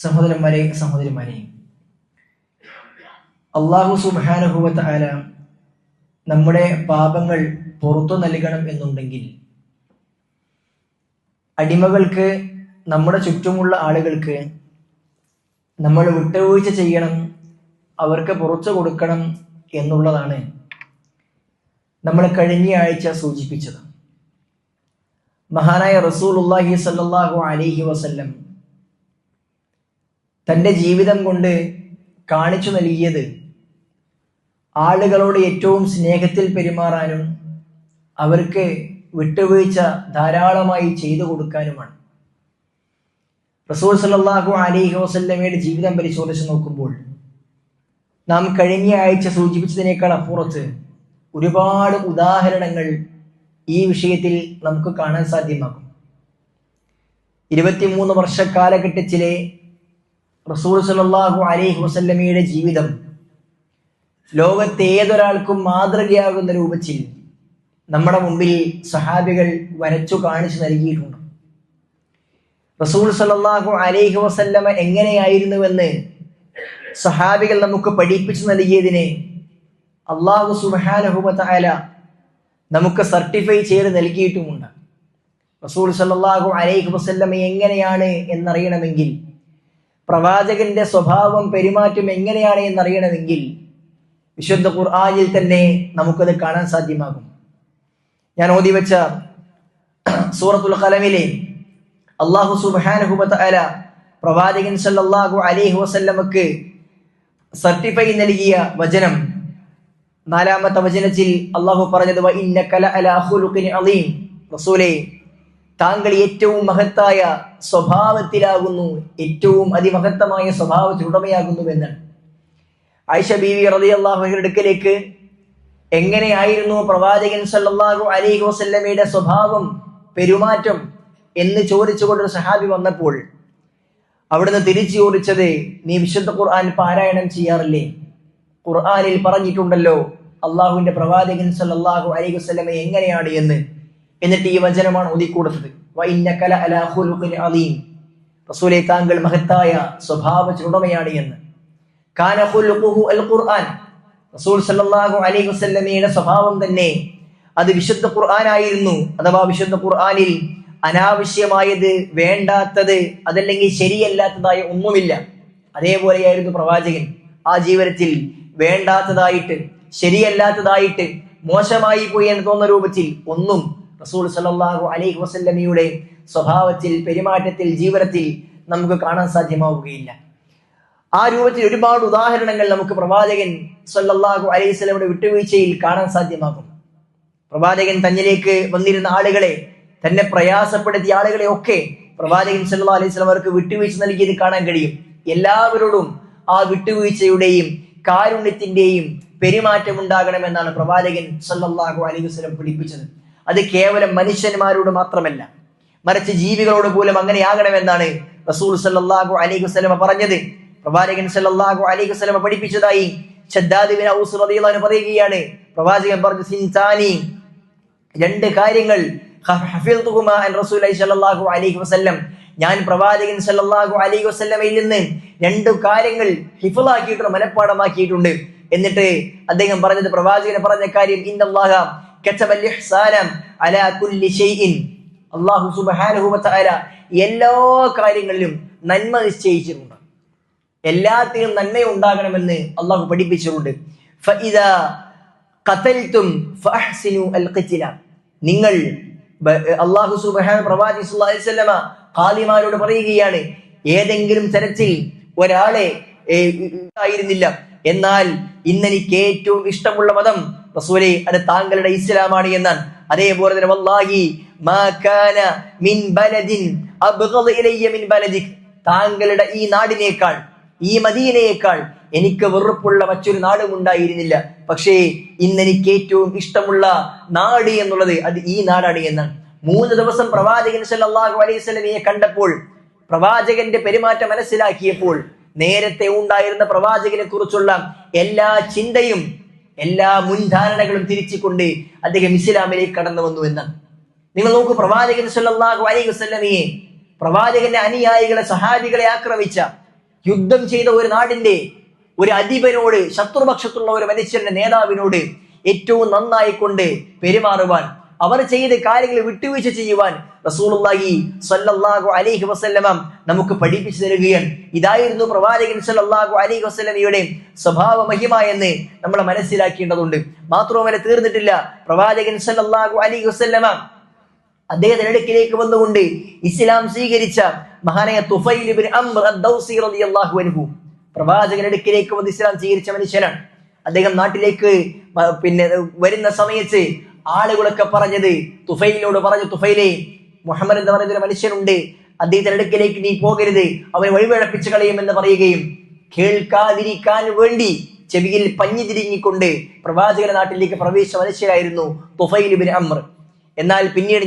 സഹോദരന്മാരെ, സഹോദരിമാരെ, അല്ലാഹു സുബ്ഹാനഹു വ തആല നമ്മുടെ പാപങ്ങൾ പുറത്തു നൽകണം എന്നുണ്ടെങ്കിൽ അടിമകൾക്ക്, നമ്മുടെ ചുറ്റുമുള്ള ആളുകൾക്ക് നമ്മൾ വിട്ടുവീഴ്ച ചെയ്യണം, അവർക്ക് പുറത്തു കൊടുക്കണം എന്നുള്ളതാണ് നമ്മൾ കഴിഞ്ഞ ആഴ്ച സൂചിപ്പിച്ചത്. മഹാനായ റസൂലുള്ളാഹി സ്വല്ലല്ലാഹു അലൈഹി വസല്ലം തൻ്റെ ജീവിതം കൊണ്ട് കാണിച്ചു നൽകിയത് ആളുകളോട് ഏറ്റവും സ്നേഹത്തിൽ പെരുമാറാനും അവർക്ക് വിട്ടുവീഴ്ച ധാരാളമായി ചെയ്തു കൊടുക്കാനുമാണ്. റസൂൽ സ്വല്ലല്ലാഹു അലൈഹി വസല്ലമയുടെ ജീവിതം പരിശോധിച്ച് നോക്കുമ്പോൾ നാം കഴിഞ്ഞ ആഴ്ച സൂചിപ്പിച്ചതിനേക്കാൾ അപ്പുറത്ത് ഒരുപാട് ഉദാഹരണങ്ങൾ ഈ വിഷയത്തിൽ നമുക്ക് കാണാൻ സാധ്യമാകും. 23 വർഷ കാലഘട്ടത്തിലെ റസൂൽ സ്വല്ലല്ലാഹു അലൈഹി വസല്ലമയുടെ ജീവിതം ലോകത്തെ ഏതൊരാൾക്കും മാതൃകയാകുന്ന രൂപത്തിൽ നമ്മുടെ മുമ്പിൽ സഹാബികൾ വരച്ചു കാണിച്ചു നൽകിയിട്ടുണ്ട്. റസൂൽ സ്വല്ലല്ലാഹു അലൈഹി വസല്ലമ എങ്ങനെയായിരുന്നുവെന്ന് സഹാബികൾ നമുക്ക് പഠിപ്പിച്ചു നൽകിയതിനെ അല്ലാഹു സുബ്ഹാനഹു വ തആല നമുക്ക് സർട്ടിഫൈ ചെയ്ത് നൽകിയിട്ടുമുണ്ട്. റസൂൽ സ്വല്ലല്ലാഹു അലൈഹി വസല്ലമ എങ്ങനെയാണ് എന്നറിയണമെങ്കിൽ, പ്രവാചകന്റെ സ്വഭാവം പെരുമാറ്റം എങ്ങനെയാണ് എന്നറിയണമെങ്കിൽ വിശുദ്ധ ഖുർആനിൽ തന്നെ നമുക്കത് കാണാൻ സാധ്യമാകും. ഞാൻ ഓതി വെച്ച സൂറത്തുൽ ഖലമിലെ അല്ലാഹു സുബ്ഹാനഹു വ തആല പ്രവാചകൻ സല്ലല്ലാഹു അലൈഹി വസല്ലമക്ക് സർട്ടിഫൈ നൽകിയ വചനം, 4-ാമത്തെ വചനത്തിൽ അല്ലാഹു പറഞ്ഞത് വ ഇന്നക ലഅലാ ഖുലുഖിൻ അളീം, റസൂലേ താങ്കൾ ഏറ്റവും മഹത്തായ സ്വഭാവത്തിലാകുന്നു, ഏറ്റവും അതിമഹത്തമായ സ്വഭാവത്തിനുടമയാകുന്നുവെന്നാണ്. ആയിഷ ബീവി റളിയല്ലാഹു അൻഹയുടെ അടുക്കലേക്ക് എങ്ങനെയായിരുന്നു പ്രവാചകൻ സല്ലല്ലാഹു അലൈഹി വസല്ലമയുടെ സ്വഭാവം, പെരുമാറ്റം എന്ന് ചോദിച്ചുകൊണ്ടൊരു സഹാബി വന്നപ്പോൾ അവിടുന്ന് തിരിച്ചു ചോദിച്ചത്, നീ വിശുദ്ധ ഖുർആൻ പാരായണം ചെയ്യാറില്ലേ? ഖുർആനിൽ പറഞ്ഞിട്ടുണ്ടല്ലോ അള്ളാഹുവിന്റെ പ്രവാചകൻ സല്ലല്ലാഹു അലൈഹി വസല്ലമ എങ്ങനെയാണ് എന്ന്. എന്നിട്ട് ഈ വചനമാണ് ഓതിക്കൊടുത്തത്, വ ഇന്നക ലഅലാ ഖുലുഖിൻ അളീം, റസൂലേ താങ്കൾ മഹത്തായ സ്വഭാവത്തിനുടമയാണ് എന്ന്. കാന ഖുലുഖുഹു അൽ ഖുർആൻ, റസൂൽ സല്ലല്ലാഹു അലൈഹി വസല്ലമയുടെ സ്വഭാവം തന്നെ അത് വിശുദ്ധ ഖുർആനായിരുന്നു. അഥവാ വിശുദ്ധ ഖുർആനിൽ അനാവശ്യമായത്, വേണ്ടാത്തത്, അതല്ലെങ്കിൽ ശരിയല്ലാത്തതായ ഒന്നുമില്ല. അതേപോലെയായിരുന്നു പ്രവാചകൻ. ആ ജീവിതത്തിൽ വേണ്ടാത്തതായിട്ട്, ശരിയല്ലാത്തതായിട്ട്, മോശമായി പോയി എന്ന് തോന്നുന്ന രൂപത്തിൽ ഒന്നും റസൂൽ സല്ലല്ലാഹു അലൈഹി വസല്ലമയുടെ സ്വഭാവത്തിൽ, പെരുമാറ്റത്തിൽ, ജീവിതത്തിൽ നമുക്ക് കാണാൻ സാധ്യമാവുകയില്ല. ആ രൂപത്തിൽ ഒരുപാട് ഉദാഹരണങ്ങൾ നമുക്ക് പ്രവാചകൻ സല്ലല്ലാഹു അലൈഹി വസല്ലമയുടെ വിട്ടുവീഴ്ചയിൽ കാണാൻ സാധ്യമാകും. പ്രവാചകൻ തന്നിലേക്ക് വന്നിരുന്ന ആളുകളെ, തന്നെ പ്രയാസപ്പെടുത്തിയ ആളുകളെ ഒക്കെ പ്രവാചകൻ സല്ലല്ലാഹു അലൈഹി വസല്ലം അവർക്ക് വിട്ടുവീഴ്ച നൽകിയത് കാണാൻ കഴിയും. എല്ലാവരോടും ആ വിട്ടുവീഴ്ചയുടെയും കാരുണ്യത്തിന്റെയും പെരുമാറ്റം ഉണ്ടാകണമെന്നാണ് പ്രവാചകൻ സല്ലല്ലാഹു അലൈഹി വസല്ലം പഠിപ്പിച്ചത്. അത് കേവലം മനുഷ്യന്മാരോട് മാത്രമല്ല, മറിച്ച് ജീവികളോട് പോലും അങ്ങനെയാകണമെന്നാണ് റസൂൽ സല്ലല്ലാഹു അലൈഹി വസല്ലം പറഞ്ഞത്. പ്രവാചകൻ സല്ലല്ലാഹു അലൈഹി വസല്ലം പഠിപ്പിച്ചതായി ശദ്ദാദ് ബിൻ ഔസ് റളിയല്ലാഹു അൻഹു പറയുകയാണ്. പ്രവാചകൻ പറഞ്ഞു, സിൻതാനി, 2 കാര്യങ്ങൾ, ഹഫിൽതുഹുമാ അൻ റസൂലുള്ളാഹി സ്വല്ലല്ലാഹു അലൈഹി വസല്ലം, ഞാൻ പ്രവാചകൻ സല്ലല്ലാഹു അലൈഹി വസല്ലമയിൽ നിന്ന് 2 കാര്യങ്ങൾ ഹിഫ്ളാക്കിയിട്ടുണ്ട്, മനഃപ്പാഠമാക്കിയിട്ടുണ്ട്. എന്നിട്ട് അദ്ദേഹം പറഞ്ഞത്, പ്രവാചകൻ പറഞ്ഞ കാര്യം, ഇന്നല്ലാഹ കതബൽ ഇഹ്സാന അലാ കുല്ലി ഷൈഇൻ, അല്ലാഹു സുബ്ഹാനഹു വ തആല എല്ലാ കാര്യങ്ങളിലും നന്മ നിശ്ചയിച്ചിട്ടുണ്ട്, എല്ലാത്തിനും നന്മ ഉണ്ടാകണമെന്ന് അല്ലാഹു പഠിപ്പിച്ചിട്ടുണ്ട്. ഫഇദാ ഖതൽതും ഫഅഹ്സിനു അൽ ഖിത്ല, നിങ്ങൾ അല്ലാഹു സുബ്ഹാനഹു പ്രവാചകൻ സല്ലല്ലാഹു അലൈഹി വസല്ലമ ഖാലിമാരോട് പറയുകയാണ്, ഏതെങ്കിലും തരത്തിൽ ഒരാളെ ആയിരുന്നില്ല, എന്നാൽ ഇന്നെനിക്ക് ഏറ്റവും ഇഷ്ടമുള്ള മതം റസൂലേ അത് താങ്കളുടെ ഇസ്ലാമാണ് എന്നാണ്. അതേപോലെ തന്നെ വല്ലാഹി മാ കാന മിൻ ബലദിൻ അബ്ഗദ ഇലയ്യ മിൻ ബലദിക്, താങ്കളുടെ ഈ നാടിനേക്കാൾ, ഈ മദീനയേക്കാൾ എനിക്ക് വെറുപ്പുള്ള മറ്റൊരു നാടും ഉണ്ടായിരുന്നില്ല. പക്ഷേ ഇന്നെനിക്ക് ഏറ്റവും ഇഷ്ടമുള്ള നാട് എന്നുള്ളത് അത് ഈ നാടാണ് എന്നാണ്. 3 ദിവസം പ്രവാചകൻ സല്ലല്ലാഹു അലൈഹി വസല്ലമയെ കണ്ടപ്പോൾ, പ്രവാചകന്റെ പെരുമാറ്റം മനസ്സിലാക്കിയപ്പോൾ, നേരത്തെ ഉണ്ടായിരുന്ന പ്രവാചകനെ കുറിച്ചുള്ള എല്ലാ ചിന്തയും, എല്ലാ മുൻധാരണകളും തിരിച്ചുകൊണ്ട് അദ്ദേഹം ഇസ്ലാമിലേക്ക് കടന്നു വന്നു എന്നാണ്. നിങ്ങൾ നോക്കൂ, പ്രവാചകൻ സല്ലല്ലാഹു അലൈഹി വസല്ലമയെ, പ്രവാചകന്റെ അനുയായികളെ, സഹാബികളെ ആക്രമിച്ച യുദ്ധം ചെയ്ത ഒരു നാടിന്റെ ഒരു അധിപനോട്, ശത്രുപക്ഷത്തുള്ള ഒരു മനുഷ്യന്റെ നേതാവിനോട് ഏറ്റവും നന്നായി കൊണ്ട് പെരുമാറുവാൻ, അവർ ചെയ്ത കാര്യങ്ങൾ വിട്ടുവീഴ്ച ചെയ്യുവാൻ റസൂലുള്ളാഹി സ്വല്ലല്ലാഹു അലൈഹി വസല്ലമ നമുക്ക് പഠിപ്പിച്ചു തരികയാണ്. ഇതായിരുന്നു പ്രവാചകൻ സ്വല്ലല്ലാഹു അലൈഹി വസല്ലമയുടെ സ്വഭാവ മഹിമ എന്ന് നമ്മൾ മനസ്സിലാക്കേണ്ടതുണ്ട്. മാത്രവുമല്ല, തീർന്നിട്ടില്ല. പ്രവാചകൻ സ്വല്ലല്ലാഹു അലൈഹി വസല്ലമ അദ്ദേഹത്തിന്റെ അടുക്കിലേക്ക് വന്നുകൊണ്ട് ഇസ്ലാം സ്വീകരിച്ച മഹാനായ തുഫൈൽ ഇബ്നു അംർ അദ്ദൗസി റളിയല്ലാഹു അൻഹു പ്രവാചകന്റെ അടുക്കിലേക്ക് വന്ന് ഇസ്ലാം സ്വീകരിച്ച മനുഷ്യനാണ്. അദ്ദേഹം നാട്ടിലേക്ക് വരുന്ന സമയത്ത് ആളുകളൊക്കെ പറഞ്ഞത്, തുഫൈലിനോട് പറഞ്ഞു, തുഫൈലെ, മുഹമ്മദ് എന്ന് പറയുന്ന ഒരു മനുഷ്യനുണ്ട്, അദ്ദേഹത്തിന്റെ അടുക്കിലേക്ക് നീ പോകരുത്, അവനെ വഴിപിഴപ്പിച്ച് കളയുമെന്ന് പറയുകയും കേൾക്കാതിരിക്കാൻ വേണ്ടി ചെവിയിൽ പഞ്ഞി തിരിഞ്ഞിക്കൊണ്ട് പ്രവാചകന്റെ നാട്ടിലേക്ക് പ്രവേശിച്ച മനുഷ്യരായിരുന്നു തുഫൈൽ ഇബ്നു അംർ. എന്നാൽ പിന്നീട്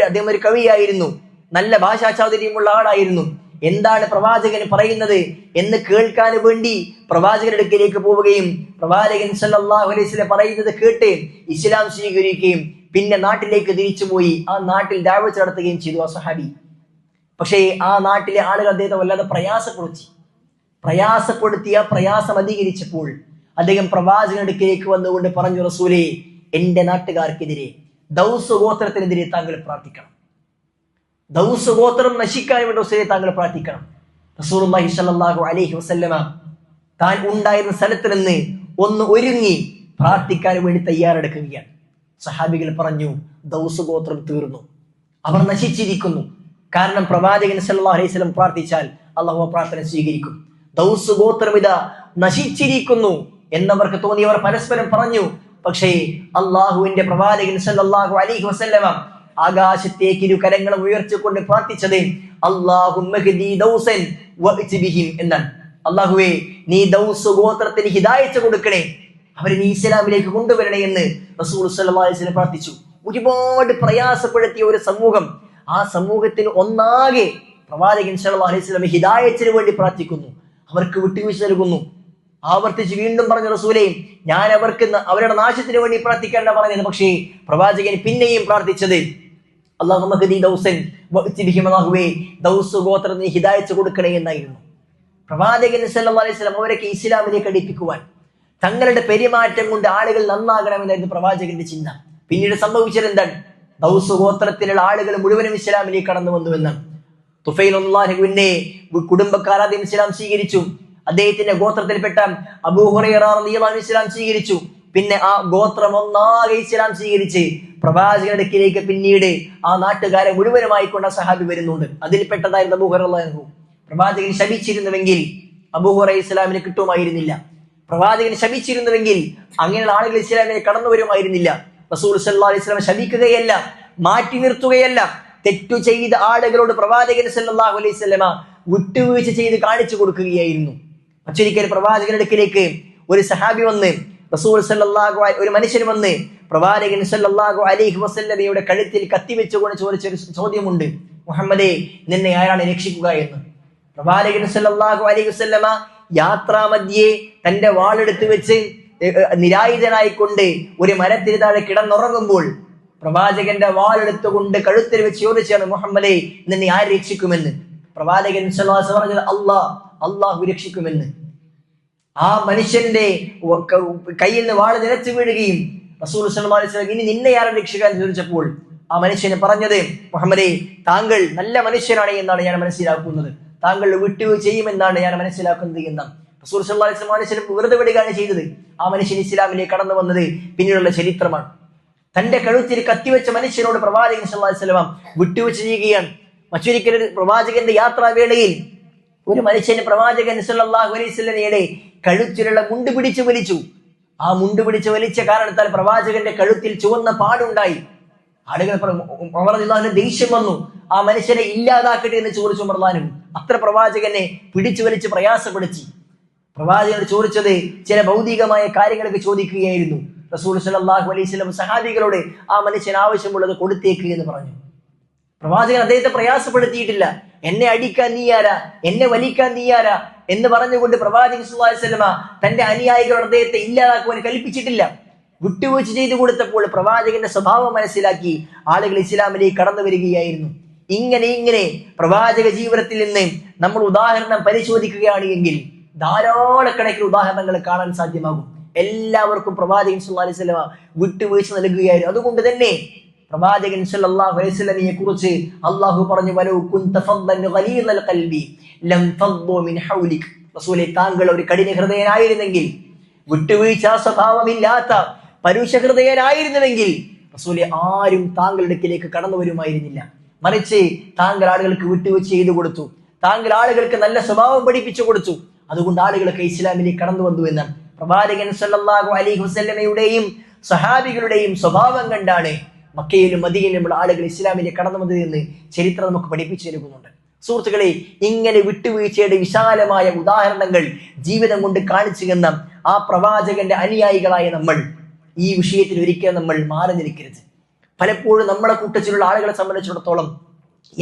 അദ്ദേഹം ഒരു കവിയായിരുന്നു, നല്ല ഭാഷാ ചാതുര്യമുള്ള ആളായിരുന്നു. എന്താണ് പ്രവാചകൻ പറയുന്നത് എന്ന് കേൾക്കാൻ വേണ്ടി പ്രവാചകന്റെ അടുക്കിലേക്ക് പോവുകയും പ്രവാചകൻ സല്ലല്ലാഹു അലൈഹി വസല്ലം പറയുന്നത് കേട്ട് ഇസ്ലാം സ്വീകരിക്കുകയും പിന്നെ നാട്ടിലേക്ക് തിരിച്ചുപോയി ആ നാട്ടിൽ ദഅവത്ത് നടത്തുകയും ചെയ്തു ആ സ്വഹാബി. പക്ഷേ ആ നാട്ടിലെ ആളുകൾ അദ്ദേഹത്തെ വല്ലാതെ പ്രയാസപ്പെടുത്തിയ പ്രയാസം അധികരിച്ചപ്പോൾ അദ്ദേഹം പ്രവാചകന്റെ അടുക്കിലേക്ക് വന്നുകൊണ്ട് പറഞ്ഞു, റസൂലേ, എന്റെ നാട്ടുകാർക്കെതിരെ, ദൗസ് ഗോത്രത്തിനെതിരെ താങ്കൾ പ്രാർത്ഥിക്കണം. ദൗസ് ഗോത്രം നശിക്കാൻ വേണ്ടി റസൂലേ താങ്കൾ പ്രാർത്ഥിക്കണം. റസൂലുള്ളാഹി സ്വല്ലല്ലാഹു അലൈഹി വസല്ലമ താൻ ഉണ്ടായിരുന്ന സ്ഥലത്ത് നിന്ന് ഒന്ന് ഒരുങ്ങി പ്രാർത്ഥിക്കാൻ വേണ്ടി തയ്യാറെടുക്കുകയാണ്. സഹാബികൾ പറഞ്ഞു, ദൗസ് ഗോത്രം തീർന്നു, അവർ നശിച്ചിരിക്കുന്നു. കാരണം പ്രവാചകൻ സല്ലല്ലാഹു അലൈഹി വസല്ലം പ്രാർത്ഥിച്ചാൽ അല്ലാഹു പ്രാർത്ഥന സ്വീകരിക്കും. ദൗസ് ഗോത്രം ഇതാ നശിച്ചിരിക്കുന്നു എന്നവർക്ക് തോന്നിയവർ പരസ്പരം പറഞ്ഞു. പക്ഷേ അള്ളാഹുവിന്റെ പ്രവാചകൻ സല്ലല്ലാഹു അലൈഹി വസല്ലമ ആകാശത്തേക്ക് ഇരു കരങ്ങളും ഉയർത്തിക്കൊണ്ട് പ്രാർത്ഥിച്ചത് അല്ലാഹുമ്മ ഹ്ദി ദൗസൻ വഅതി ബിഹിം എന്നാണ്. അല്ലാഹുവേ, നീ ദൗസ് ഗോത്രത്തിന് ഹിദായത്ത് കൊടുക്കണേ, അവരെ നീ ഇസ്ലാമിലേക്ക് കൊണ്ടുവരണേ എന്ന് റസൂൽ സല്ലല്ലാഹു അലൈഹി വസല്ലം പ്രാർത്ഥിച്ചു. ഒരുപാട് പ്രയാസപ്പെടുത്തിയ ഒരു സമൂഹം, ആ സമൂഹത്തിന് ഒന്നാകെ പ്രവാചകൻ സല്ലല്ലാഹു അലൈഹി വസല്ലം ഹിദായത്തിന് വേണ്ടി പ്രാർത്ഥിക്കുന്നു, അവർക്ക് വിട്ടുവീഴ്ച നൽകുന്നു. ആവർത്തിച്ച് വീണ്ടും പറഞ്ഞു, റസൂലേ, ഞാൻ അവരുടെ നാശത്തിന് വേണ്ടി പ്രാർത്ഥിക്കേണ്ട പറഞ്ഞത്. പക്ഷേ പ്രവാചകൻ പിന്നെയും പ്രാർത്ഥിച്ചത് അല്ലാഹുമ്മ ഹ്ദി ദൗസൻ വഅതി ബിഹിം, അല്ലാഹുവേ, ദൗസ് ഗോത്രത്തിന് ഹിദായത്ത് കൊടുക്കണേ എന്നായിരുന്നു. പ്രവാചകൻ സല്ലല്ലാഹു അലൈഹി വസല്ലം അവരൊക്കെ ഇസ്ലാമിലേക്ക് അടുപ്പിക്കുവാൻ, തങ്ങളുടെ പെരുമാറ്റം കൊണ്ട് ആളുകൾ നന്നാകണമെന്നായിരുന്നു പ്രവാചകന്റെ ചിന്ത. പിന്നീട് സംഭവിച്ചത് എന്താണ്? ദൗസ് ഗോത്രത്തിലുള്ള ആളുകൾ മുഴുവനും ഇസ്ലാമിലേക്ക് കടന്നു വന്നുവെന്നാണ്. തുഫൈൽ റളിയല്ലാഹുവിന്റെ കുടുംബക്കാർ ആദ്യം ഇസ്ലാം സ്വീകരിച്ചു. അദ്ദേഹത്തിന്റെ ഗോത്രത്തിൽപ്പെട്ട അബൂ ഹുറൈറ റളിയല്ലാഹു അൻഹു ഇസ്ലാം സ്വീകരിച്ചു. പിന്നെ ആ ഗോത്രം ഒന്നാകെ ഇസ്ലാം സ്വീകരിച്ച് പ്രവാചകന്റെ അടുക്കിലേക്ക് പിന്നീട് ആ നാട്ടുകാരെ മുഴുവനുമായി കൊണ്ട് സഹാബി വരുന്നുണ്ട്. അതിൽപ്പെട്ടതായിരുന്നു അബൂ ഹുറൈറ റളിയല്ലാഹു അൻഹു. പ്രവാചകൻ ശപിച്ചിരുന്നുവെങ്കിൽ അബൂ ഹുറൈറ ഇസ്ലാമിന് കിട്ടുമായിരുന്നില്ല. പ്രവാചകൻ ശപിച്ചിരുന്നുവെങ്കിൽ അങ്ങനെയുള്ള ആളുകൾ ഇസ്ലാമിലേക്ക് കടന്നു വരുമായിരുന്നില്ല. റസൂൽ സല്ലല്ലാഹു അലൈഹി വസല്ലം ശപിക്കുകയല്ല, മാറ്റി നിർത്തുകയല്ല, തെറ്റു ചെയ്ത ആളുകളോട് പ്രവാചകൻ സല്ലല്ലാഹു അലൈഹി വസല്ലം വിട്ടുവീഴ്ച ചെയ്ത് കാണിച്ചു കൊടുക്കുകയായിരുന്നു. മറ്റൊരിക്കൽ പ്രവാചകന്റെ അടുക്കിലേക്ക് ഒരു സഹാബി വന്ന് ഒരു മനുഷ്യൻ വന്ന് പ്രവാചകൻ സല്ലല്ലാഹു അലൈഹി വസല്ലമയുടെ കഴുത്തിൽ കത്തിവെച്ചുകൊണ്ട് ചോദിച്ചൊരു ചോദ്യമുണ്ട്, മുഹമ്മദേ, നിന്നെ ആരാണ് രക്ഷിക്കുക എന്ന്. പ്രവാചകൻ സല്ലല്ലാഹു അലൈഹി വസല്ലമ യാത്രാമധ്യേ തന്റെ വാളെടുത്ത് വെച്ച് നിരായുധനായിക്കൊണ്ട് ഒരു മരത്തിന് താഴെ കിടന്നുറങ്ങുമ്പോൾ പ്രവാചകന്റെ വാളെടുത്തുകൊണ്ട് കഴുത്തിൽ വെച്ച് ചോദിച്ചാണ്, മുഹമ്മദേ, നിന്നെ ആര് രക്ഷിക്കുമെന്ന്. പ്രവാചകൻ സല്ലല്ലാഹു അലൈഹി വസല്ലം പറഞ്ഞത് അള്ളാഹു രക്ഷിക്കുമെന്ന്. ആ മനുഷ്യന്റെ കയ്യിൽ നിന്ന് വാള് നിലച്ചു വീഴുകയും റസൂൽ സല്ലല്ലാഹു അലൈഹി വസല്ലം ഇനി നിന്നെ ആരും രക്ഷിക്കാൻ ചോദിച്ചപ്പോൾ ആ മനുഷ്യന് പറഞ്ഞത്, മുഹമ്മദേ, താങ്കൾ നല്ല മനുഷ്യനാണ് എന്നാണ് ഞാൻ മനസ്സിലാക്കുന്നത്, താങ്കൾ വിട്ടുവീഴ്ച ചെയ്യുമെന്നാണ് ഞാൻ മനസ്സിലാക്കുന്നത് എന്നാണ്. റസൂൽ സല്ലല്ലാഹു അലൈഹി വസല്ലം മനുഷ്യനെ വെറുതെ വിടുകയാണ് ചെയ്തത്. ആ മനുഷ്യൻ ഇസ്ലാമിലേക്ക് കടന്നു വന്നത് പിന്നീടുള്ള ചരിത്രമാണ്. തന്റെ കഴുത്തിൽ കത്തിവെച്ച മനുഷ്യനോട് പ്രവാചകൻ സല്ലല്ലാഹു അലൈഹി വസല്ലം വിട്ടുവീഴ്ച ചെയ്യുകയാണ്. മറ്റൊരിക്കൽ പ്രവാചകന്റെ യാത്രാവേളയിൽ ഒരു മനുഷ്യന് പ്രവാചകൻ സല്ലല്ലാഹു അലൈഹി വസല്ലമയുടെ കഴുത്തിലുള്ള മുണ്ട് പിടിച്ചു വലിച്ചു. ആ മുണ്ട് പിടിച്ച് വലിച്ച കാരണത്താൽ പ്രവാചകന്റെ കഴുത്തിൽ ചുവന്ന പാടുണ്ടായി. ആളുകൾ ദേഷ്യം വന്നു, ആ മനുഷ്യനെ ഇല്ലാതാക്കട്ടെ എന്ന് ചോദിച്ചു. മർലാനും അത്ര പ്രവാചകനെ പിടിച്ചു വലിച്ച് പ്രയാസപ്പെടുത്തി. പ്രവാചകനോട് ചോദിച്ചത് ചില ഭൗതികമായ കാര്യങ്ങളൊക്കെ ചോദിക്കുകയായിരുന്നു. റസൂൽ സല്ലല്ലാഹു അലൈഹി വസല്ലം സഹാബികളോട് ആ മനുഷ്യൻ ആവശ്യമുള്ളത് കൊടുത്തേക്ക് എന്ന് പറഞ്ഞു. പ്രവാചകൻ അദ്ദേഹത്തെ പ്രയാസപ്പെടുത്തിയിട്ടില്ല. എന്നെ അടിക്കാൻ നീയാരാ, എന്നെ വലിക്കാൻ നീയാരാ എന്ന് പറഞ്ഞുകൊണ്ട് പ്രവാചകൻ സല്ലല്ലാഹു അലൈഹി വസല്ലം തന്റെ അനുയായികളോട് അദ്ദേഹത്തെ ഇല്ലാതാക്കുവാൻ കൽപ്പിച്ചിട്ടില്ല. വിട്ടുവീഴ്ച ചെയ്തു കൊടുത്തപ്പോൾ പ്രവാചകന്റെ സ്വഭാവം മനസ്സിലാക്കി ആളുകൾ ഇസ്ലാമിലേക്ക് കടന്നു വരികയായിരുന്നു. ഇങ്ങനെ പ്രവാചക ജീവിതത്തിൽ നിന്ന് നമ്മൾ ഉദാഹരണം പരിശോധിക്കുകയാണ് എങ്കിൽ ധാരാളക്കണക്കിന് ഉദാഹരണങ്ങൾ കാണാൻ സാധ്യമാകും. എല്ലാവർക്കും പ്രവാചകൻ സല്ലല്ലാഹു അലൈഹി വസല്ലം വിട്ടുവീഴ്ച നൽകുകയായിരുന്നു. അതുകൊണ്ട് തന്നെ പ്രവാചകൻ സല്ലല്ലാഹു അലൈഹി വസല്ലമയെ കുറിച്ച് അള്ളാഹു പറഞ്ഞു, വലൗ കുൻത ഫദ്ദൻ ഗലീദൽ ഖൽബി ലം ഫദ്ദു മിൻ ഹൗലിക്. റസൂലേ, താങ്കൾ ഒരു കഠിന ഹൃദയനായിരുന്നെങ്കിൽ, വിട്ടുവീഴ്ച സ്വഭാവമില്ലാത്ത പരുഷ ഹൃദയനായിരുന്നുവെങ്കിൽ റസൂലേ, ആരും താങ്കളുടെ അടുക്കിലേക്ക് കടന്നു വരുമായിരുന്നില്ല. മറിച്ച് താങ്കൾ ആളുകൾക്ക് വിട്ടുവീഴ്ച ചെയ്തു കൊടുത്തു, താങ്കൾ ആളുകൾക്ക് നല്ല സ്വഭാവം പഠിപ്പിച്ചു കൊടുത്തു. അതുകൊണ്ട് ആളുകളൊക്കെ ഇസ്ലാമിലേക്ക് കടന്നു വന്നു എന്നാണ്. പ്രവാചകൻ സല്ലല്ലാഹു അലൈഹി വസല്ലമയുടെയും സഹാബികളുടെയും സ്വഭാവം കണ്ടാണ് മക്കയിലും മദീനയിലുമുള്ള ആളുകൾ ഇസ്ലാമിലേക്ക് കടന്നു വന്നത് എന്ന് ചരിത്രം നമുക്ക് പഠിപ്പിച്ചു നൽകുന്നുണ്ട്. സുഹൃത്തുക്കളെ, ഇങ്ങനെ വിട്ടുവീഴ്ചയുടെ വിശാലമായ ഉദാഹരണങ്ങൾ ജീവിതം കൊണ്ട് കാണിച്ചു തന്ന ആ പ്രവാചകന്റെ അനുയായികളായ നമ്മൾ ഈ വിഷയത്തിൽ ഒരിക്കലും നമ്മൾ മാറി നിൽക്കരുത്. പലപ്പോഴും നമ്മുടെ കൂട്ടത്തിലുള്ള ആളുകളെ സംബന്ധിച്ചിടത്തോളം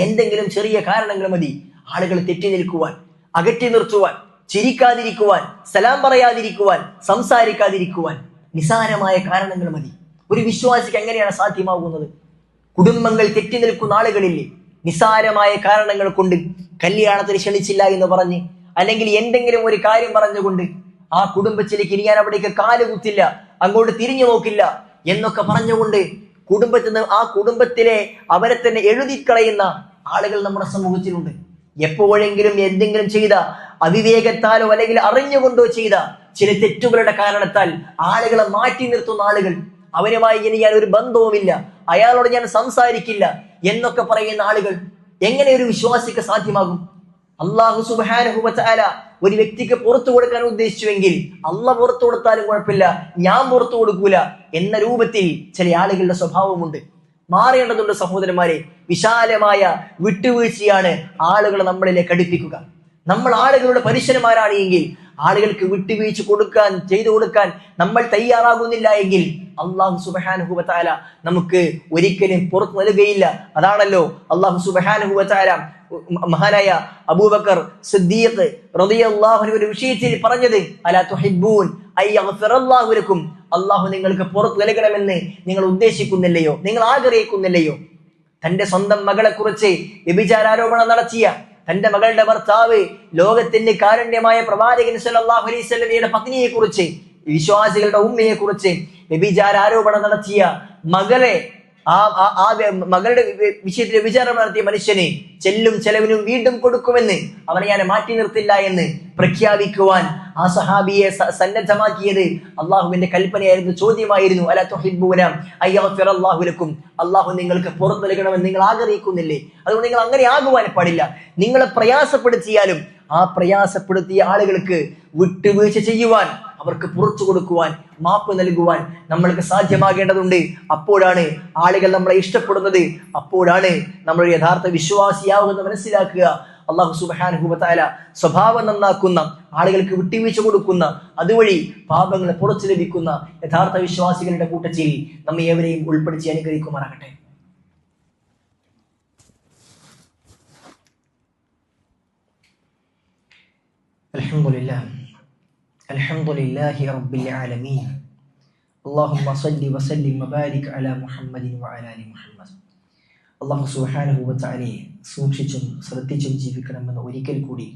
എന്തെങ്കിലും ചെറിയ കാരണങ്ങൾ മതി ആളുകൾ തെറ്റി നിൽക്കുവാൻ, അകറ്റി നിർത്തുവാൻ, ചിരിക്കാതിരിക്കുവാൻ, സലാം പറയാതിരിക്കുവാൻ, സംസാരിക്കാതിരിക്കുവാൻ. നിസാരമായ കാരണങ്ങൾ മതി. ഒരു വിശ്വാസിക്ക് എങ്ങനെയാണ് സാധ്യമാകുന്നത്? കുടുംബങ്ങൾ തെറ്റി നിൽക്കുന്ന ആളുകളില്ലേ, നിസാരമായ കാരണങ്ങൾ കൊണ്ട് കല്യാണത്തിന് ക്ഷണിച്ചില്ല എന്ന് പറഞ്ഞ്, അല്ലെങ്കിൽ എന്തെങ്കിലും ഒരു കാര്യം പറഞ്ഞുകൊണ്ട് ആ കുടുംബത്തിലേക്ക് ഇനി ഞാൻ അവിടേക്ക് കാല് കുത്തില്ല, അങ്ങോട്ട് തിരിഞ്ഞു നോക്കില്ല എന്നൊക്കെ പറഞ്ഞുകൊണ്ട് കുടുംബത്തിൽ നിന്ന് ആ കുടുംബത്തിലെ അവരെ തന്നെ എഴുതിക്കളയുന്ന ആളുകൾ നമ്മുടെ സമൂഹത്തിലുണ്ട്. എപ്പോഴെങ്കിലും എന്തെങ്കിലും ചെയ്ത അവിവേകത്താലോ അല്ലെങ്കിൽ അറിഞ്ഞുകൊണ്ടോ ചെയ്ത ചില തെറ്റുകളുടെ കാരണത്താൽ ആളുകളെ മാറ്റി നിർത്തുന്ന ആളുകൾ, അവനുമായി ഇനി ഞാൻ ഒരു ബന്ധവുമില്ല, അയാളോട് ഞാൻ സംസാരിക്കില്ല എന്നൊക്കെ പറയുന്ന ആളുകൾ എങ്ങനെ ഒരു വിശ്വാസിക്ക് സാധ്യമാകും? അല്ലാഹു സുബ്ഹാനഹു വ തആല ഒരു വ്യക്തിക്ക് പുറത്തു കൊടുക്കാൻ ഉദ്ദേശിച്ചുവെങ്കിൽ അള്ളാഹ് പുറത്തു കൊടുത്താലും കുഴപ്പമില്ല, ഞാൻ പുറത്തു കൊടുക്കൂല എന്ന രൂപത്തിൽ ചില ആളുകളുടെ സ്വഭാവമുണ്ട്. മാറേണ്ടതുണ്ട് സഹോദരന്മാരെ. വിശാലമായ വിട്ടുവീഴ്ചയാണ് ആളുകളെ നമ്മളിലേക്ക് അടുപ്പിക്കുക. നമ്മൾ ആളുകളുടെ പരിസരമാരാണ് എങ്കിൽ, ആളുകൾക്ക് വിട്ടുവീഴ്ച ചെയ്തു കൊടുക്കാൻ നമ്മൾ തയ്യാറാകുന്നില്ല എങ്കിൽ അല്ലാഹു സുബ്ഹാനഹു വ തആല നമുക്ക് ഒരിക്കലും പുറത്തു നൽകുകയില്ല. അതാണല്ലോ അല്ലാഹു സുബ്ഹാനഹു വ തആല മഹാനായ അബൂബക്കർ സിദ്ദീഖ് റളിയല്ലാഹു അൻഹു ഒരു വിഷയത്തിൽ പറഞ്ഞത്, അലാ തുഹിബ്ബൂൻ അയ്യഗ്ഫിറല്ലാഹു ലക്കും. അല്ലാഹു നിങ്ങൾക്ക് പുറത്തു നൽകണമെന്ന് നിങ്ങൾ ഉദ്ദേശിക്കുന്നില്ലയോ, നിങ്ങൾ ആഗ്രഹിക്കുന്നില്ലയോ? തന്റെ സ്വന്തം മകളെ കുറിച്ച് വ്യഭിചാരോപണം നടത്തിയ തന്റെ മകളുടെ ഭർത്താവ്, ലോകത്തിന്റെ കാരുണ്യമായ പ്രവാചകൻ സല്ലല്ലാഹു അലൈഹി വസല്ലമയുടെ പത്നിയെ കുറിച്ച്, വിശ്വാസികളുടെ ഉമ്മയെ കുറിച്ച് വ്യഭിചാരോപണം നടത്തിയ മകളെ, ആ മകളുടെ വിഷയത്തിൽ വ്യഭിചാരം നടത്തിയ മനുഷ്യനെ ചെല്ലും ചെലവിനും വീണ്ടും കൊടുക്കുമെന്ന്, അവനെ ഞാൻ മാറ്റി നിർത്തില്ല എന്ന് പ്രഖ്യാപിക്കുവാൻ ആ സഹാബിയെ സന്നദ്ധമാക്കിയത് അള്ളാഹുവിന്റെ കൽപ്പനയായിരുന്നു, ചോദ്യമായിരുന്നു. അലാ തുഹിബ്ബൂന അയ്യഗ്ഫിറല്ലാഹു ലക്കും. അള്ളാഹു നിങ്ങൾക്ക് പുറത്തു നൽകണമെന്ന് നിങ്ങൾ ആഗ്രഹിക്കുന്നില്ലേ? അതുകൊണ്ട് നിങ്ങൾ അങ്ങനെ ആകുവാൻ പാടില്ല. നിങ്ങളെ പ്രയാസപ്പെടുത്തിയാലും ആ പ്രയാസപ്പെടുത്തിയ ആളുകൾക്ക് വിട്ടുവീഴ്ച ചെയ്യുവാൻ, അവർക്ക് പുറത്തു കൊടുക്കുവാൻ, മാപ്പ് നൽകുവാൻ നമ്മൾക്ക് സാധ്യമാകേണ്ടതുണ്ട്. അപ്പോഴാണ് ആളുകൾ നമ്മളെ ഇഷ്ടപ്പെടുന്നത്, അപ്പോഴാണ് നമ്മൾ യഥാർത്ഥ വിശ്വാസിയാവുന്നത് മനസ്സിലാക്കുക. അല്ലാഹു സുബ്ഹാനഹു വ തആല സ്വഭാവം നന്നാക്കുന്ന, ആളുകൾക്ക് വിട്ടുവീഴ്ച കൊടുക്കുന്ന, അതുവഴി പാപങ്ങളെ പുറത്തു ലഭിക്കുന്ന യഥാർത്ഥ വിശ്വാസികളുടെ കൂട്ടത്തിൽ നമ്മെ ഏവരെയും ഉൾപ്പെടുത്തി അനുഗ്രഹിക്കുമാറാകട്ടെ. അൽഹംദുലില്ലാഹി റബ്ബിൽ ആലമീൻ. അല്ലാഹുമ്മ സ്വല്ലി വസല്ലിം വബാരിക് അലാ മുഹമ്മദിൻ വഅലാ ആലി മുഹമ്മദ്. അല്ലാഹു സുബ്ഹാനഹു വ തആലയെ സൂക്ഷിച്ചും ശ്രദ്ധിച്ചും ജീവിക്കണമെന്ന് ഒരിക്കൽ കൂടി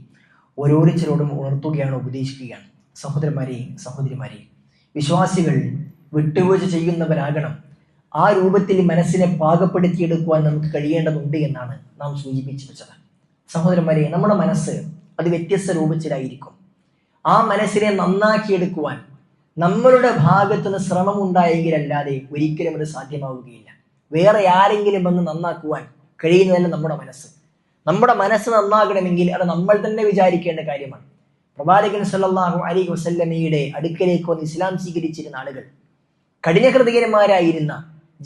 ഓരോരുത്തരോടും ഉണർത്തുകയാണ്, ഉപദേശിക്കുകയാണ്. സഹോദരന്മാരെ, സഹോദരിമാരെ, വിശ്വാസികൾ വിട്ടുവീഴ്ച ചെയ്യുന്നവരാകണം. ആ രൂപത്തിൽ മനസ്സിനെ പാകപ്പെടുത്തിയെടുക്കുവാൻ നമുക്ക് കഴിയേണ്ടതുണ്ട് എന്നാണ് നാം സൂചിപ്പിച്ചു വെച്ചത്. സഹോദരന്മാരെ, നമ്മുടെ മനസ്സ് അത് വ്യത്യസ്ത രൂപത്തിലായിരിക്കും. ആ മനസ്സിനെ നന്നാക്കിയെടുക്കുവാൻ നമ്മളുടെ ഭാഗത്തുനിന്ന് ശ്രമം ഉണ്ടായെങ്കിലല്ലാതെ ഒരിക്കലും അത് സാധ്യമാവുകയില്ല. വേറെ ആരെങ്കിലും വന്ന് നന്നാക്കുവാൻ കഴിയുന്നതല്ല നമ്മുടെ മനസ്സ്. നമ്മുടെ മനസ്സ് നന്നാകണമെങ്കിൽ അത് നമ്മൾ തന്നെ വിചാരിക്കേണ്ട കാര്യമാണ്. പ്രവാചകൻ സല്ലല്ലാഹു അലൈഹി വസല്ലമയുടെ അടുക്കലേക്ക് വന്ന് ഇസ്ലാം സ്വീകരിച്ചിരുന്ന ആളുകൾ, കഠിനഹൃദയന്മാരായിരുന്ന,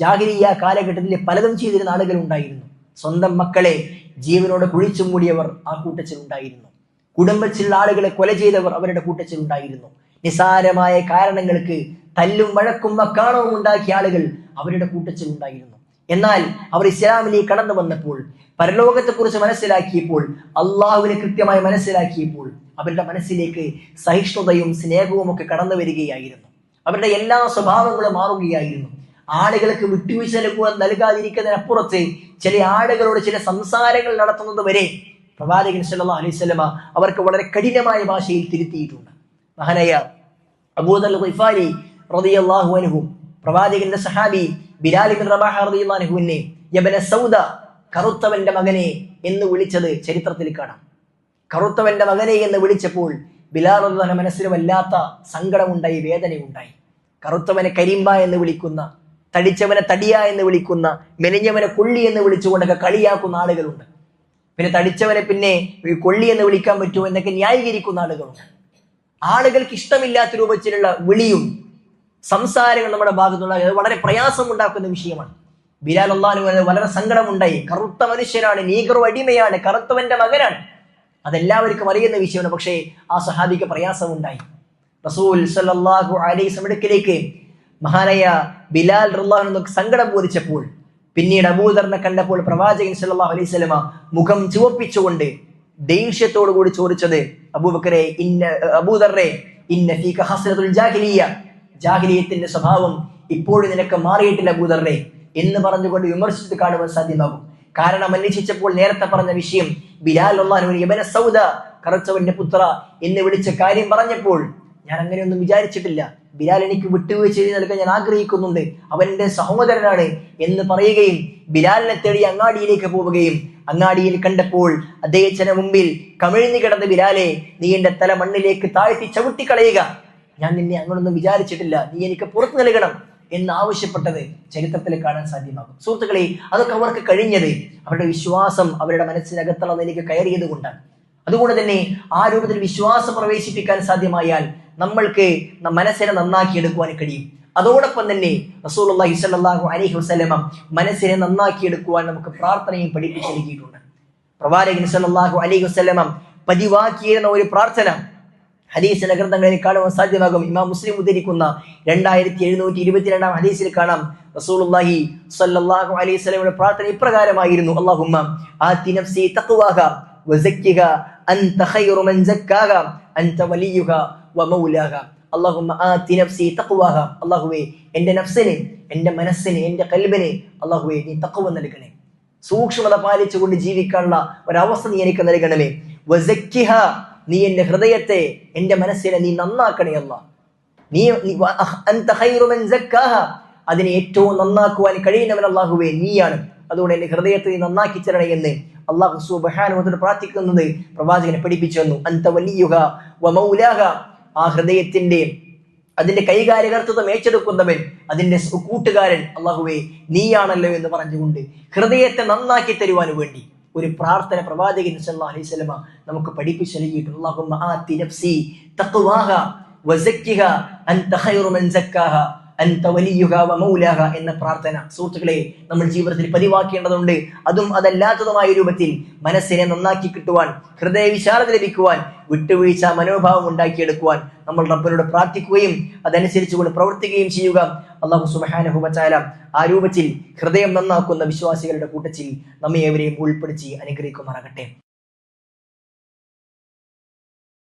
ജാഹിലിയ്യ കാലഘട്ടത്തിൽ പലതും ചെയ്തിരുന്ന ആളുകൾ ഉണ്ടായിരുന്നു. സ്വന്തം മക്കളെ ജീവനോട് കുഴിച്ചു മൂടിയവർ ആ കൂട്ടത്തിൽ ഉണ്ടായിരുന്നു. കുടുംബത്തിലുള്ള ആളുകളെ കൊല ചെയ്തവർ അവരുടെ കൂട്ടത്തിൽ ഉണ്ടായിരുന്നു. നിസാരമായ കാരണങ്ങൾക്ക് തല്ലും വഴക്കും വക്കാണവും ഉണ്ടാക്കിയ ആളുകൾ അവരുടെ കൂട്ടത്തിൽ ഉണ്ടായിരുന്നു. എന്നാൽ അവർ ഇസ്ലാമിലേക്ക് കടന്നു വന്നപ്പോൾ, പരലോകത്തെക്കുറിച്ച് മനസ്സിലാക്കിയപ്പോൾ, അള്ളാഹുവിനെ കൃത്യമായി മനസ്സിലാക്കിയപ്പോൾ അവരുടെ മനസ്സിലേക്ക് സഹിഷ്ണുതയും സ്നേഹവും ഒക്കെ കടന്നു വരികയായിരുന്നു. അവരുടെ എല്ലാ സ്വഭാവങ്ങളും മാറുകയായിരുന്നു. ആളുകൾക്ക് വിട്ടുവീഴ്ച നൽകാതിരിക്കുന്നതിനപ്പുറത്ത് ചില ആളുകളോട് ചില സംസാരങ്ങൾ നടത്തുന്നത് വരെ പ്രവാചകൻ സല്ലല്ലാഹു അലൈഹി വസല്ലമ അവർക്ക് വളരെ കഠിനമായ ഭാഷയിൽ തിരുത്തിയിട്ടുണ്ട്. മഹാനായ അബൂദർ ഗിഫാരി റളിയല്ലാഹു അൻഹു പ്രവാചകന്റെ സഹാബി ബിലാൽ ഇബ്നു റബാഹ റളിയല്ലാഹു അൻഹുവിനെ യബ്ന സൗദ, കറുത്തവന്റെ മകനെ എന്ന് വിളിച്ചത് ചരിത്രത്തിൽ കാണാം. കറുത്തവന്റെ മകനെ എന്ന് വിളിച്ചപ്പോൾ ബിലാൽ റളിയല്ലാഹു മനസ്സിന് വല്ലാത്ത സങ്കടമുണ്ടായി, വേദനയുണ്ടായി. കറുത്തവനെ കരിമ്പ എന്ന് വിളിക്കുന്ന, തടിച്ചവനെ തടിയ എന്ന് വിളിക്കുന്ന, മെലിഞ്ഞവനെ കൊള്ളി എന്ന് വിളിച്ചുകൊണ്ടൊക്കെ കളിയാക്കുന്ന ആളുകളുണ്ട്. പിന്നെ തടിച്ചവനെ പിന്നെ കൊള്ളി എന്ന് വിളിക്കാൻ പറ്റുമോ എന്നൊക്കെ ന്യായീകരിക്കുന്ന ആളുകളുണ്ട്. ആളുകൾക്ക് ഇഷ്ടമില്ലാത്ത രൂപത്തിലുള്ള വിളിയും സംസാരങ്ങൾ നമ്മുടെ ഭാഗത്തുള്ള വളരെ പ്രയാസമുണ്ടാക്കുന്ന വിഷയമാണ്. ബിലാൽ അള്ളാഹു വളരെ സങ്കടമുണ്ടായി. കറുത്ത മനുഷ്യനാണ്, നീഗ്രോ അടിമയാണ്, കറുത്തവന്റെ മകനാണ്, അതെല്ലാവർക്കും അറിയുന്ന വിഷയമാണ്. പക്ഷേ ആ സഹാബിക്ക് പ്രയാസമുണ്ടായി. റസൂൽ സല്ലല്ലാഹു അലൈഹി വസല്ലമയിലേക്ക് മഹാനായ ബിലാൽ റളിയല്ലാഹു അൻഹു സങ്കടം ബോധിച്ചപ്പോൾ, പിന്നീട് അബൂദറിനെ കണ്ടപ്പോൾ പ്രവാചകൻ സല്ലല്ലാഹു അലൈഹി വസല്ലമ മുഖം ചുവപ്പിച്ചുകൊണ്ട് ദേഷ്യത്തോടു കൂടി ചോദിച്ചത്, അബൂദറെ ഇന്ന ഫീക ഹസ്നത്തുൽ ജാഹിലിയ്യ, ജാഹിലിയത്തിന്റെ സ്വഭാവം ഇപ്പോഴും നിനക്ക് മാറിയിട്ടില്ല അബൂദറെ എന്ന് പറഞ്ഞുകൊണ്ട് വിമർശിച്ച് കാണുവാൻ സാധ്യമാകും. കാരണം അന്വേഷിച്ചപ്പോൾ നേരത്തെ പറഞ്ഞ വിഷയം ബിലാൽ റളിയല്ലാഹു അൻഹു ഇബ്ന സൗദ, കറുത്തവന്റെ പുത്ര എന്ന് വിളിച്ച കാര്യം പറഞ്ഞപ്പോൾ ഞാൻ അങ്ങനെയൊന്നും വിചാരിച്ചിട്ടില്ല. ബിലാൽ എനിക്ക് വിട്ടുവീഴ്ച ചെയ്ത് നൽകാൻ ഞാൻ ആഗ്രഹിക്കുന്നുണ്ട്, അവന്റെ സഹോദരനാണ് എന്ന് പറയുകയും ബിലാലിനെ തേടി അങ്ങാടിയിലേക്ക് പോവുകയും അങ്ങാടിയിൽ കണ്ടപ്പോൾ അദ്ദേഹത്തിന് മുമ്പിൽ കമിഴ്ന്നു കിടന്ന ബിലാലെ, നീ എന്റെ തല മണ്ണിലേക്ക് താഴ്ത്തി ചവിട്ടിക്കളയുക, ഞാൻ നിന്നെ അങ്ങനൊന്നും വിചാരിച്ചിട്ടില്ല, നീ എനിക്ക് പുറത്തു നൽകണം എന്ന് ആവശ്യപ്പെട്ടത് ചരിത്രത്തിൽ കാണാൻ സാധ്യമാകും. സുഹൃത്തുക്കളെ, അതൊക്കെ അവർക്ക് കഴിഞ്ഞത് അവരുടെ വിശ്വാസം അവരുടെ മനസ്സിനകത്തുള്ളത് എനിക്ക് കയറിയത് കൊണ്ടാണ്. അതുകൊണ്ട് തന്നെ ആ രൂപത്തിൽ വിശ്വാസം പ്രവേശിപ്പിക്കാൻ സാധ്യമായാൽ നമ്മൾക്ക് മനസ്സിനെ നന്നാക്കിയെടുക്കുവാൻ കഴിയും. അതോടൊപ്പം തന്നെ റസൂലുള്ളാഹി സ്വല്ലല്ലാഹു അലൈഹി വസല്ലമ മനസ്സിനെ നന്നാക്കിയെടുക്കുവാൻ നമുക്ക് പ്രാർത്ഥനയും പഠിപ്പിച്ചു നൽകിയിട്ടുണ്ട്. പ്രവാചകൻ സ്വല്ലല്ലാഹു അലൈഹി വസല്ലമ പതിവാക്കിയിരുന്ന ഒരു പ്രാർത്ഥന ഹദീസിന്റെ ഗ്രന്ഥങ്ങളിൽ കാണുവാൻ സാധ്യമാകും. ഇമാം മുസ്ലിം ഉദ്ധരിക്കുന്ന 2722 ഹദീസിൽ കാണാം, റസൂലുള്ളാഹി സ്വല്ലല്ലാഹു അലൈഹി വസല്ലമയുടെ പ്രാർത്ഥന ഇപ്രകാരമായിരുന്നു: അല്ലാഹുമ്മ ആതി നഫ്സി തഖ്വാഹ വസക്കിഹ അൻത ഖൈറു മൻ സക്കാഹ അൻത വലിയുഹ വമൗലാഹ. അല്ലാഹുമ്മ ആതി നഫ്സി തഖ്വാഹ, അല്ലാഹുവേ എന്റെ നഫ്സിനെ, എന്റെ മനസ്സിനെ, എന്റെ ഖൽബിനെ അല്ലാഹുവേ നീ തഖ്വ നൽകണേ, സൂക്ഷ്മത പാലിച്ചുകൊണ്ട് ജീവിക്കാനുള്ള ഒരവസ്ഥ നീ എനിക്ക് നൽകണമേ. വസക്കിഹ, നീ എന്റെ ഹൃദയത്തെ, എന്റെ മനസ്സിനെ നീ നന്നാക്കണേ അല്ലാഹ്. നീ അൻത ഖൈറു മൻ സക്കാഹ, അതിനെ ഏറ്റവും നന്നാക്കുവാൻ കഴിയുന്നവൻ അല്ലാഹുവേ നീയാണ്. അതുകൊണ്ട് എന്റെ ഹൃദയത്തെ നീ നന്നാക്കി തരണേ എന്ന് അല്ലാഹു സുബ്ഹാനഹു വ തആല പ്രാർത്ഥിക്കുന്നത് പ്രവാചകനെ പഠിപ്പിച്ചു തന്നു. അൻത വലിയുഹ വമൗലാഹ, ആ ഹൃദയത്തിന്റെ അതിന്റെ കൈകാര്യകർത്തൃത്വം ഏറ്റെടുക്കുന്നവൻ, അതിന്റെ കൂട്ടുകാരൻ അല്ലാഹുവേ നീയാണല്ലോ എന്ന് പറഞ്ഞുകൊണ്ട് ഹൃദയത്തെ നന്നാക്കി തരുവാൻ വേണ്ടി ഒരു പ്രാർത്ഥന പ്രവാചകൻ സല്ലല്ലാഹു അലൈഹി വസല്ലമ നമുക്ക് പഠിപ്പിച്ചു നൽകിയിട്ടുണ്ട്. അല്ലാഹുമ്മ ആതി നഫ്സി തഖ്വാഹ വസക്കിഹ അൻത ഖൈറു മൻ സക്കാഹ അൻത വലിയുഹ വമൗലാഹ എന്ന പ്രാർത്ഥന സുഹൃത്തുക്കളെ നമ്മൾ ജീവിതത്തിൽ പതിവാക്കേണ്ടതുണ്ട്. അതും അതല്ലാത്തതുമായ രൂപത്തിൽ മനസ്സിനെ നന്നാക്കി കിട്ടുവാൻ, ഹൃദയ വിശാലത ലഭിക്കുവാൻ, വിട്ടുവീഴ്ച മനോഭാവം ഉണ്ടാക്കിയെടുക്കുവാൻ നമ്മൾ റബ്ബിനോട് പ്രാർത്ഥിക്കുകയും അതനുസരിച്ചുകൊണ്ട് പ്രവർത്തിക്കുകയും ചെയ്യുക. അല്ലാഹു സുബ്ഹാനഹു വ തആല ആ രൂപത്തിൽ ഹൃദയം നന്നാക്കുന്ന വിശ്വാസികളുടെ കൂട്ടത്തിൽ നമ്മെ ഏവരെയും ഉൾപ്പെടുത്തി അനുഗ്രഹിക്കുമാറാകട്ടെ.